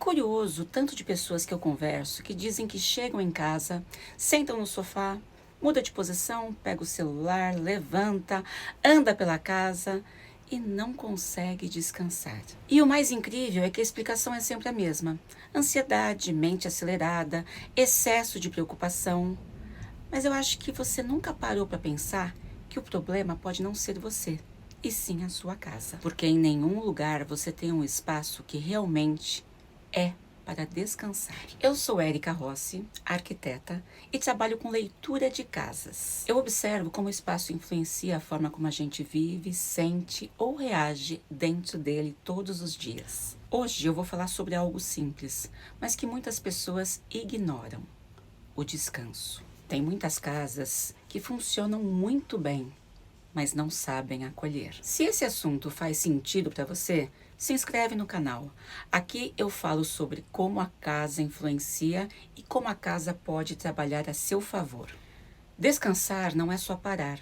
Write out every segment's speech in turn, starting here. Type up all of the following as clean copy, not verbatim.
curioso o tanto de pessoas que eu converso que dizem que chegam em casa, sentam no sofá, muda de posição, pega o celular, levanta, anda pela casa e não consegue descansar. E o mais incrível é que a explicação é sempre a mesma: ansiedade, mente acelerada, excesso de preocupação. Mas eu acho que você nunca parou para pensar que o problema pode não ser você, e sim a sua casa. Porque em nenhum lugar você tem um espaço que realmente é para descansar. Eu sou Érica Rossi, arquiteta, e trabalho com leitura de casas. Eu observo como o espaço influencia a forma como a gente vive, sente ou reage dentro dele todos os dias. Hoje eu vou falar sobre algo simples, mas que muitas pessoas ignoram: o descanso. Tem muitas casas que funcionam muito bem, mas não sabem acolher. Se esse assunto faz sentido para você, se inscreve no canal. Aqui eu falo sobre como a casa influencia e como a casa pode trabalhar a seu favor. Descansar não é só parar.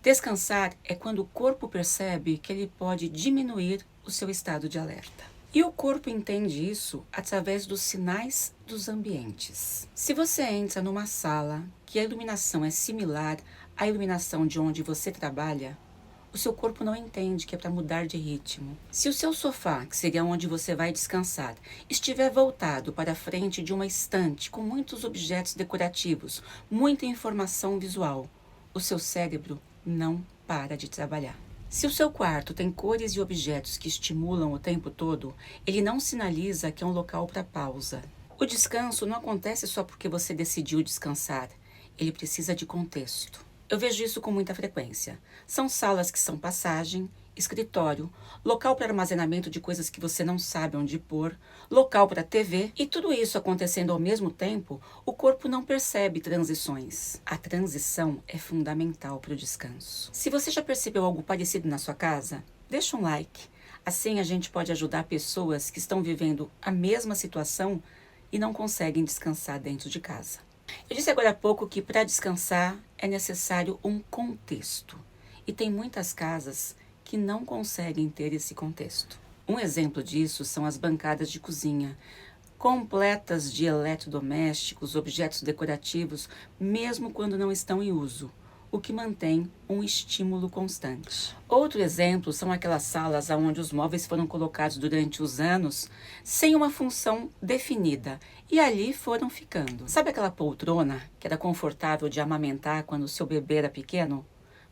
Descansar é quando o corpo percebe que ele pode diminuir o seu estado de alerta. E o corpo entende isso através dos sinais dos ambientes. Se você entra numa sala que a iluminação é similar à iluminação de onde você trabalha, o seu corpo não entende que é para mudar de ritmo. Se o seu sofá, que seria onde você vai descansar, estiver voltado para a frente de uma estante com muitos objetos decorativos, muita informação visual, o seu cérebro não para de trabalhar. Se o seu quarto tem cores e objetos que estimulam o tempo todo, ele não sinaliza que é um local para pausa. O descanso não acontece só porque você decidiu descansar. Ele precisa de contexto. Eu vejo isso com muita frequência. São salas que são passagem, escritório, local para armazenamento de coisas que você não sabe onde pôr, local para TV, e tudo isso acontecendo ao mesmo tempo, o corpo não percebe transições. A transição é fundamental para o descanso. Se você já percebeu algo parecido na sua casa, deixa um like. Assim a gente pode ajudar pessoas que estão vivendo a mesma situação e não conseguem descansar dentro de casa. Eu disse agora há pouco que para descansar é necessário um contexto. E tem muitas casas que não conseguem ter esse contexto. Um exemplo disso são as bancadas de cozinha, completas de eletrodomésticos, objetos decorativos, mesmo quando não estão em uso, o que mantém um estímulo constante. Outro exemplo são aquelas salas onde os móveis foram colocados durante os anos sem uma função definida e ali foram ficando. Sabe aquela poltrona que era confortável de amamentar quando o seu bebê era pequeno?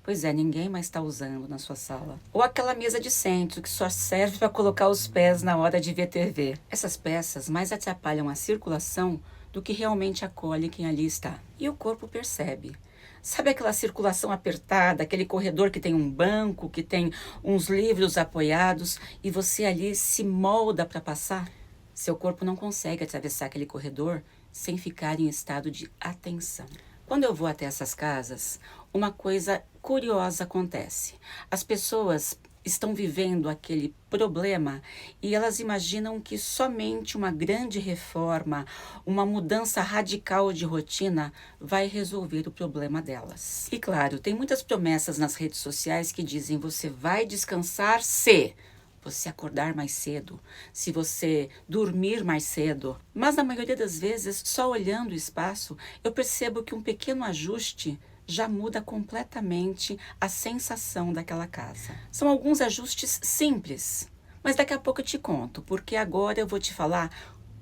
Pois é, ninguém mais está usando na sua sala. Ou aquela mesa de centro que só serve para colocar os pés na hora de ver TV. Essas peças mais atrapalham a circulação do que realmente acolhem quem ali está. E o corpo percebe. Sabe aquela circulação apertada, aquele corredor que tem um banco, que tem uns livros apoiados e você ali se molda para passar? Seu corpo não consegue atravessar aquele corredor sem ficar em estado de atenção. Quando eu vou até essas casas, uma coisa curiosa acontece. As pessoas estão vivendo aquele problema e elas imaginam que somente uma grande reforma, uma mudança radical de rotina vai resolver o problema delas. E claro, tem muitas promessas nas redes sociais que dizem: você vai descansar se você acordar mais cedo, se você dormir mais cedo. Mas na maioria das vezes, só olhando o espaço, eu percebo que um pequeno ajuste já muda completamente a sensação daquela casa. São alguns ajustes simples, mas daqui a pouco eu te conto, porque agora eu vou te falar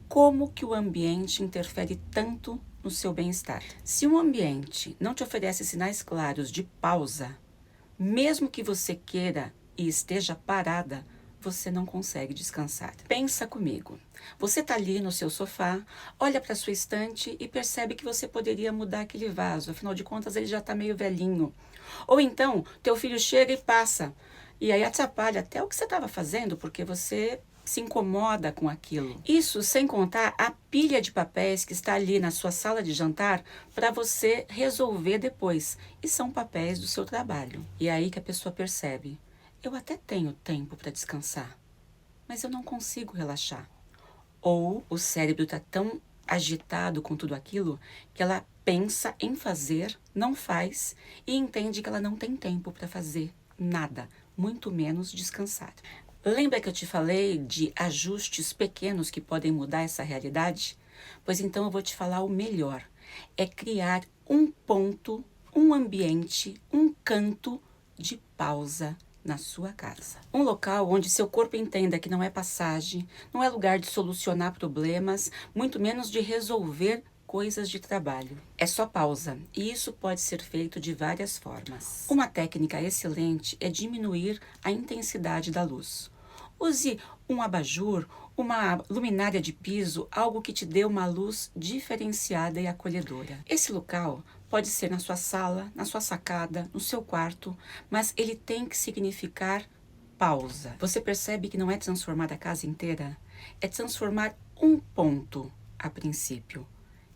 como que o ambiente interfere tanto no seu bem-estar. Se um ambiente não te oferece sinais claros de pausa, mesmo que você queira e esteja parada, você não consegue descansar. Pensa comigo. Você está ali no seu sofá, olha para sua estante e percebe que você poderia mudar aquele vaso. Afinal de contas, ele já está meio velhinho. Ou então, teu filho chega e passa. E aí atrapalha até o que você estava fazendo, porque você se incomoda com aquilo. Isso sem contar a pilha de papéis que está ali na sua sala de jantar para você resolver depois. E são papéis do seu trabalho. E é aí que a pessoa percebe: eu até tenho tempo para descansar, mas eu não consigo relaxar. Ou o cérebro está tão agitado com tudo aquilo que ela pensa em fazer, não faz e entende que ela não tem tempo para fazer nada, muito menos descansar. Lembra que eu te falei de ajustes pequenos que podem mudar essa realidade? Pois então eu vou te falar o melhor. É criar um ponto, um ambiente, um canto de pausa na sua casa. Um local onde seu corpo entenda que não é passagem, não é lugar de solucionar problemas, muito menos de resolver coisas de trabalho. É só pausa, e isso pode ser feito de várias formas. Uma técnica excelente é diminuir a intensidade da luz. Use um abajur, uma luminária de piso, algo que te dê uma luz diferenciada e acolhedora. Esse local pode ser na sua sala, na sua sacada, no seu quarto, mas ele tem que significar pausa. Você percebe que não é transformar a casa inteira? É transformar um ponto a princípio.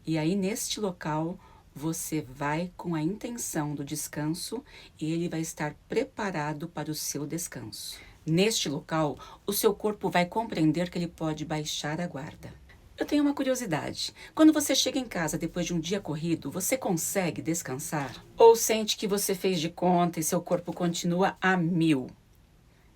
E aí, neste local, você vai com a intenção do descanso e ele vai estar preparado para o seu descanso. Neste local, o seu corpo vai compreender que ele pode baixar a guarda. Eu tenho uma curiosidade. Quando você chega em casa depois de um dia corrido, você consegue descansar? Ou sente que você fez de conta e seu corpo continua a mil?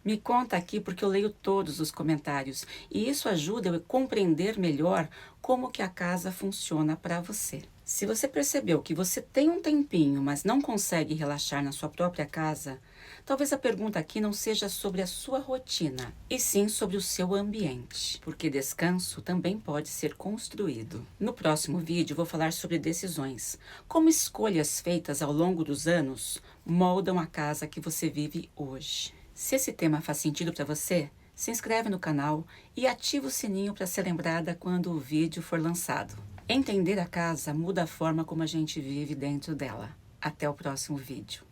Me conta aqui porque eu leio todos os comentários e isso ajuda eu a compreender melhor como que a casa funciona para você. Se você percebeu que você tem um tempinho, mas não consegue relaxar na sua própria casa, talvez a pergunta aqui não seja sobre a sua rotina, e sim sobre o seu ambiente, porque descanso também pode ser construído. No próximo vídeo vou falar sobre decisões, como escolhas feitas ao longo dos anos moldam a casa que você vive hoje. Se esse tema faz sentido para você, se inscreve no canal e ativa o sininho para ser lembrada quando o vídeo for lançado. Entender a casa muda a forma como a gente vive dentro dela. Até o próximo vídeo.